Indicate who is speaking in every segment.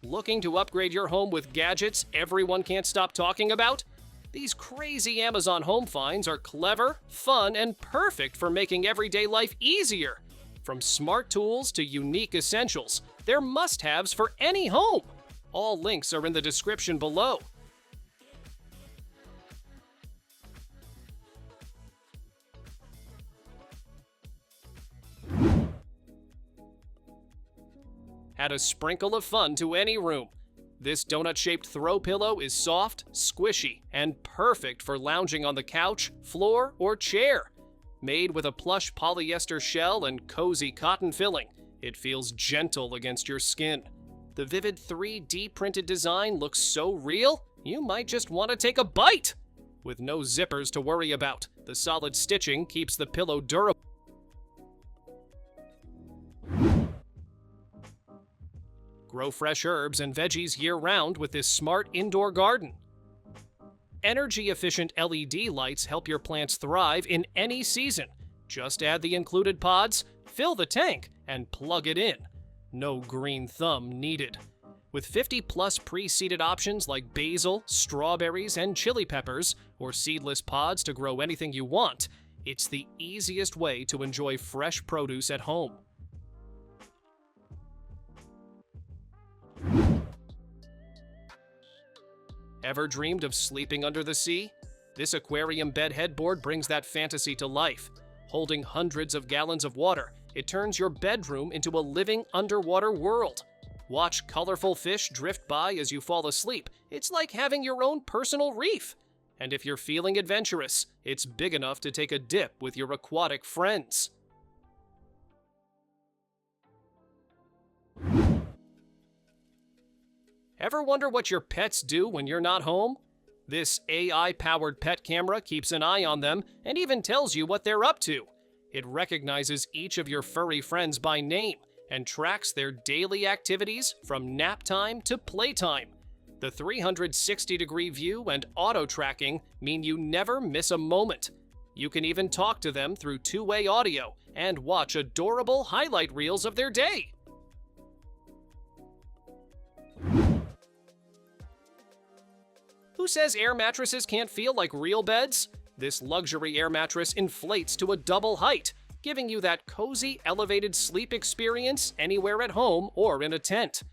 Speaker 1: Looking to upgrade your home with gadgets everyone can't stop talking about? These crazy Amazon home finds are clever, fun, and perfect for making everyday life easier. From smart tools to unique essentials, they're must-haves for any home. All links are in the description below. Add a sprinkle of fun to any room. This donut-shaped throw pillow is soft, squishy, and perfect for lounging on the couch, floor, or chair. Made with a plush polyester shell and cozy cotton filling, it feels gentle against your skin. The vivid 3D printed design looks so real, you might just want to take a bite! With no zippers to worry about, the solid stitching keeps the pillow durable. Grow fresh herbs and veggies year-round with this smart indoor garden. Energy-efficient LED lights help your plants thrive in any season. Just add the included pods, fill the tank, and plug it in. No green thumb needed. With 50-plus pre-seeded options like basil, strawberries, and chili peppers, or seedless pods to grow anything you want, it's the easiest way to enjoy fresh produce at home. Ever dreamed of sleeping under the sea? This aquarium bed headboard brings that fantasy to life. Holding hundreds of gallons of water, it turns your bedroom into a living underwater world. Watch colorful fish drift by as you fall asleep. It's like having your own personal reef. And if you're feeling adventurous, it's big enough to take a dip with your aquatic friends. Ever wonder what your pets do when you're not home? This AI-powered pet camera keeps an eye on them and even tells you what they're up to. It recognizes each of your furry friends by name and tracks their daily activities from nap time to playtime. The 360-degree view and auto-tracking mean you never miss a moment. You can even talk to them through two-way audio and watch adorable highlight reels of their day. Who says air mattresses can't feel like real beds? This luxury air mattress inflates to a double height, giving you that cozy, elevated sleep experience anywhere at home or in a tent.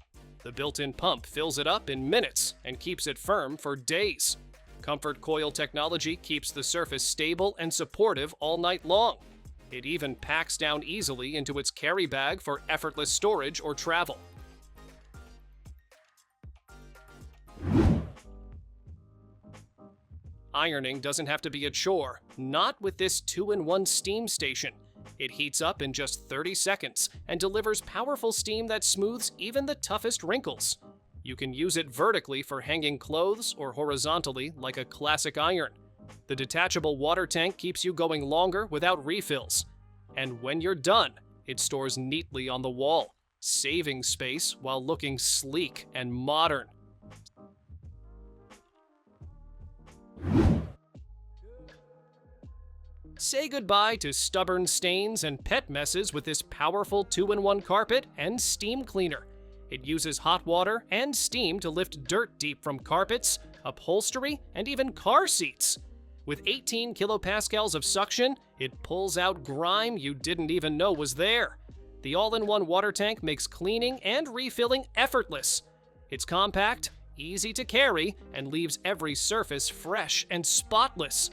Speaker 1: The built-in pump fills it up in minutes and keeps it firm for days. Comfort coil technology keeps the surface stable and supportive all night long. It even packs down easily into its carry bag for effortless storage or travel. Ironing doesn't have to be a chore, not with this 2-in-1 steam station. It heats up in just 30 seconds and delivers powerful steam that smooths even the toughest wrinkles. You can use it vertically for hanging clothes or horizontally like a classic iron. The detachable water tank keeps you going longer without refills. And when you're done, it stores neatly on the wall, saving space while looking sleek and modern. Say goodbye to stubborn stains and pet messes with this powerful 2-in-1 carpet and steam cleaner. It uses hot water and steam to lift dirt deep from carpets, upholstery, and even car seats. With 18 kilopascals of suction, it pulls out grime you didn't even know was there. The all-in-one water tank makes cleaning and refilling effortless. It's compact, easy to carry, and leaves every surface fresh and spotless.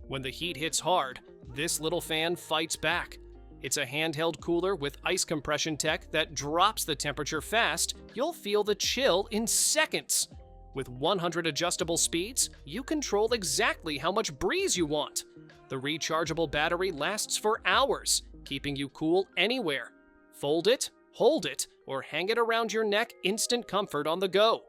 Speaker 1: When the heat hits hard, this little fan fights back. It's a handheld cooler with ice compression tech that drops the temperature fast. You'll feel the chill in seconds. With 100 adjustable speeds, you control exactly how much breeze you want. The rechargeable battery lasts for hours, keeping you cool anywhere. Fold it, hold it, or hang it around your neck. Instant comfort on the go.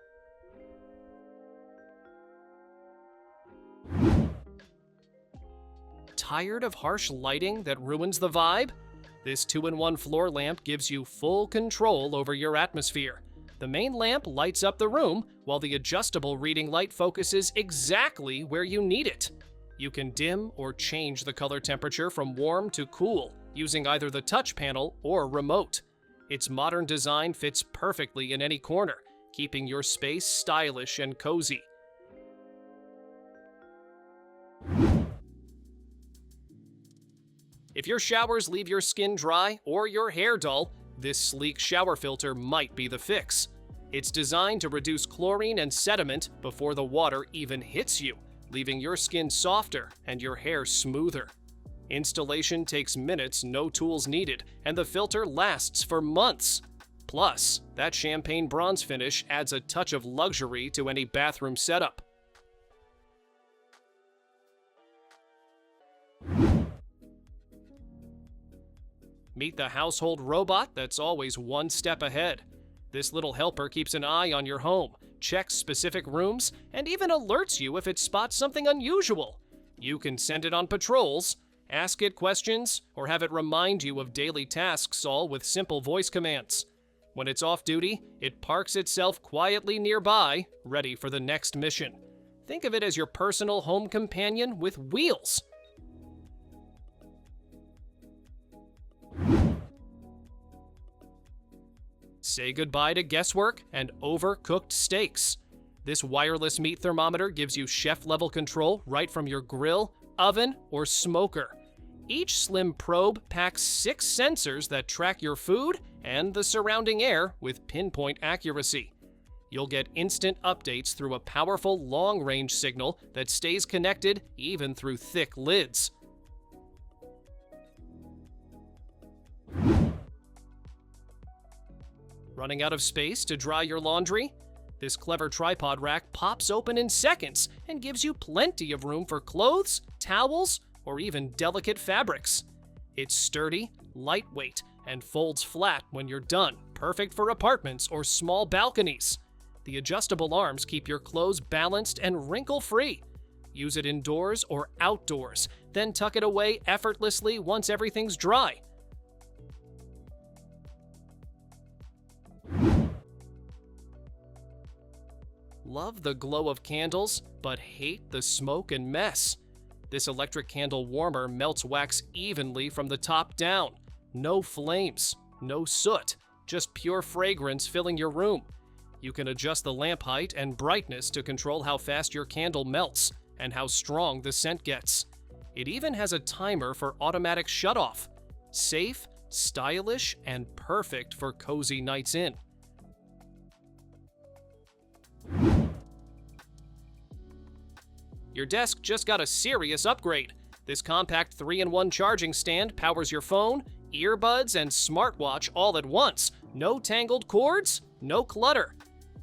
Speaker 1: Tired of harsh lighting that ruins the vibe? This 2-in-1 floor lamp gives you full control over your atmosphere. The main lamp lights up the room, while the adjustable reading light focuses exactly where you need it. You can dim or change the color temperature from warm to cool, using either the touch panel or remote. Its modern design fits perfectly in any corner, keeping your space stylish and cozy. If your showers leave your skin dry or your hair dull, this sleek shower filter might be the fix. It's designed to reduce chlorine and sediment before the water even hits you, leaving your skin softer and your hair smoother. Installation takes minutes, no tools needed, and the filter lasts for months. Plus, that champagne bronze finish adds a touch of luxury to any bathroom setup. Meet the household robot that's always one step ahead. This little helper keeps an eye on your home, checks specific rooms, and even alerts you if it spots something unusual. You can send it on patrols, ask it questions, or have it remind you of daily tasks, all with simple voice commands. When it's off duty, it parks itself quietly nearby, ready for the next mission. Think of it as your personal home companion with wheels. Say goodbye to guesswork and overcooked steaks. This wireless meat thermometer gives you chef-level control right from your grill, oven, or smoker. Each slim probe packs 6 sensors that track your food and the surrounding air with pinpoint accuracy. You'll get instant updates through a powerful long-range signal that stays connected even through thick lids. Running out of space to dry your laundry? This clever tripod rack pops open in seconds and gives you plenty of room for clothes, towels, or even delicate fabrics. It's sturdy, lightweight, and folds flat when you're done, perfect for apartments or small balconies. The adjustable arms keep your clothes balanced and wrinkle-free. Use it indoors or outdoors, then tuck it away effortlessly once everything's dry. Love the glow of candles, but hate the smoke and mess. This electric candle warmer melts wax evenly from the top down. No flames, no soot, just pure fragrance filling your room. You can adjust the lamp height and brightness to control how fast your candle melts and how strong the scent gets. It even has a timer for automatic shutoff. Safe, stylish, and perfect for cozy nights in. Your desk just got a serious upgrade. This compact 3-in-1 charging stand powers your phone, earbuds, and smartwatch all at once. No tangled cords, no clutter.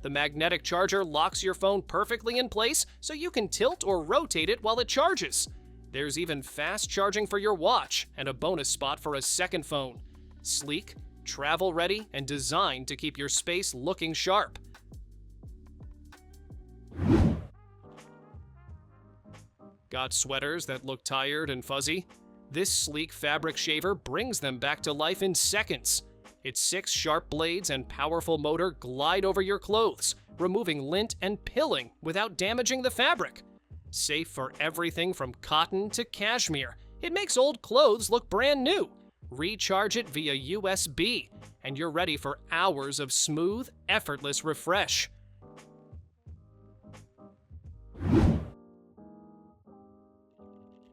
Speaker 1: The magnetic charger locks your phone perfectly in place so you can tilt or rotate it while it charges. There's even fast charging for your watch and a bonus spot for a second phone. Sleek, travel-ready, and designed to keep your space looking sharp. Got sweaters that look tired and fuzzy? This sleek fabric shaver brings them back to life in seconds. Its 6 sharp blades and powerful motor glide over your clothes, removing lint and pilling without damaging the fabric. Safe for everything from cotton to cashmere, it makes old clothes look brand new. Recharge it via USB, and you're ready for hours of smooth, effortless refresh.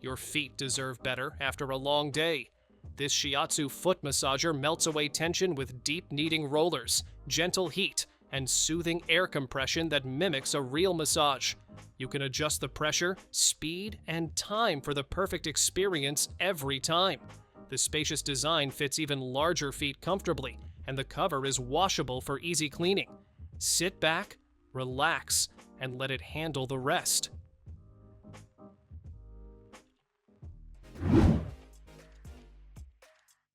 Speaker 1: Your feet deserve better after a long day. This shiatsu foot massager melts away tension with deep kneading rollers, gentle heat, and soothing air compression that mimics a real massage. You can adjust the pressure, speed, and time for the perfect experience every time. The spacious design fits even larger feet comfortably, and the cover is washable for easy cleaning. Sit back, relax, and let it handle the rest.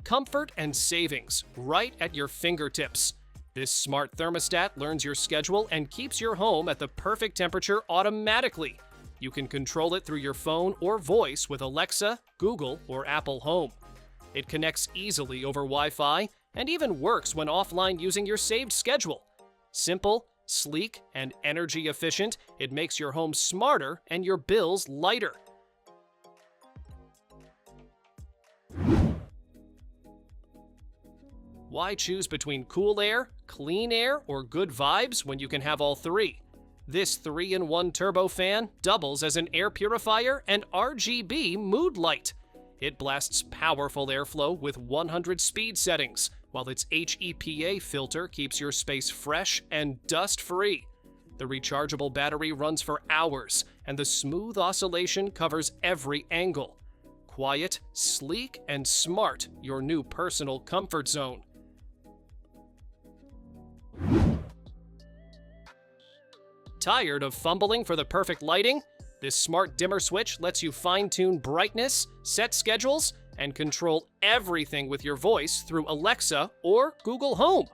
Speaker 1: Comfort and savings right at your fingertips. This smart thermostat learns your schedule and keeps your home at the perfect temperature automatically. You can control it through your phone or voice with Alexa, Google, or Apple Home. It connects easily over Wi-Fi and even works when offline using your saved schedule. Simple, sleek, and energy efficient, it makes your home smarter and your bills lighter. Why choose between cool air, clean air, or good vibes when you can have all three? This 3-in-1 turbo fan doubles as an air purifier and RGB mood light. It blasts powerful airflow with 100 speed settings, while its HEPA filter keeps your space fresh and dust-free. The rechargeable battery runs for hours, and the smooth oscillation covers every angle. Quiet, sleek, and smart, your new personal comfort zone. Tired of fumbling for the perfect lighting? This smart dimmer switch lets you fine-tune brightness, set schedules, and control everything with your voice through Alexa or Google Home.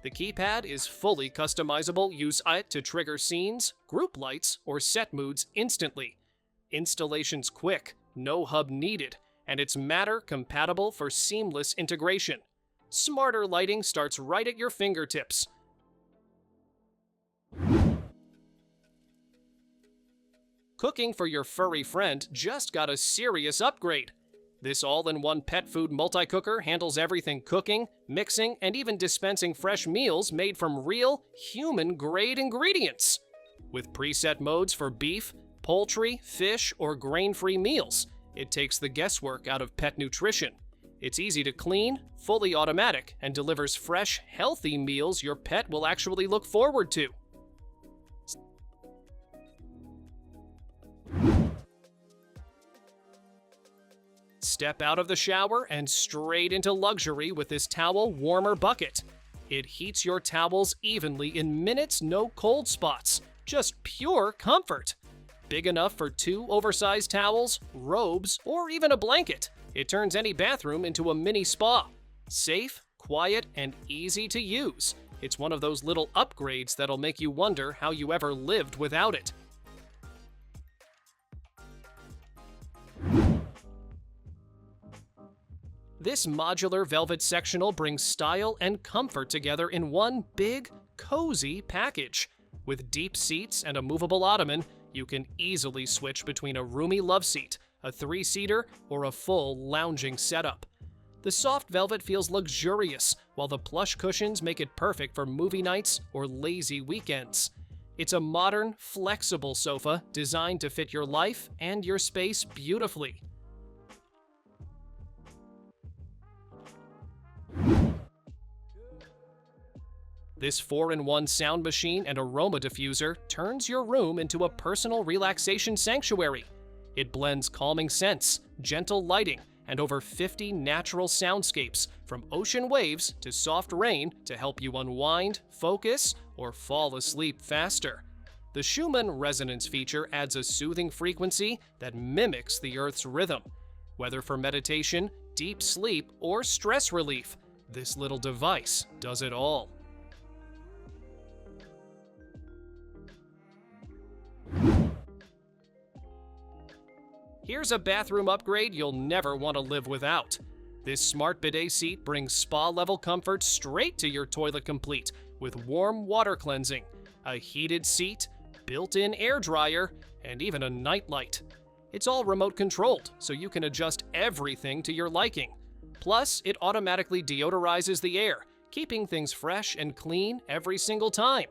Speaker 1: The keypad is fully customizable. Use it to trigger scenes, group lights, or set moods instantly. Installation's quick, no hub needed, and it's Matter compatible for seamless integration. Smarter lighting starts right at your fingertips. Cooking for your furry friend just got a serious upgrade. This all-in-one pet food multi-cooker handles everything cooking, mixing, and even dispensing fresh meals made from real, human-grade ingredients. With preset modes for beef, poultry, fish, or grain-free meals, it takes the guesswork out of pet nutrition. It's easy to clean, fully automatic, and delivers fresh, healthy meals your pet will actually look forward to. Step out of the shower and straight into luxury with this towel warmer bucket. It heats your towels evenly in minutes, no cold spots. Just pure comfort. Big enough for 2 oversized towels, robes, or even a blanket. It turns any bathroom into a mini spa. Safe, quiet, and easy to use. It's one of those little upgrades that'll make you wonder how you ever lived without it. This modular velvet sectional brings style and comfort together in one big, cozy package. With deep seats and a movable ottoman, you can easily switch between a roomy loveseat, a 3-seater, or a full lounging setup. The soft velvet feels luxurious, while the plush cushions make it perfect for movie nights or lazy weekends. It's a modern, flexible sofa designed to fit your life and your space beautifully. This 4-in-1 sound machine and aroma diffuser turns your room into a personal relaxation sanctuary. It blends calming scents, gentle lighting, and over 50 natural soundscapes, from ocean waves to soft rain, to help you unwind, focus, or fall asleep faster. The Schumann resonance feature adds a soothing frequency that mimics the Earth's rhythm. Whether for meditation, deep sleep, or stress relief, this little device does it all. Here's a bathroom upgrade you'll never want to live without. This smart bidet seat brings spa-level comfort straight to your toilet complete, with warm water cleansing, a heated seat, built-in air dryer, and even a nightlight. It's all remote controlled, so you can adjust everything to your liking. Plus, it automatically deodorizes the air, keeping things fresh and clean every single time.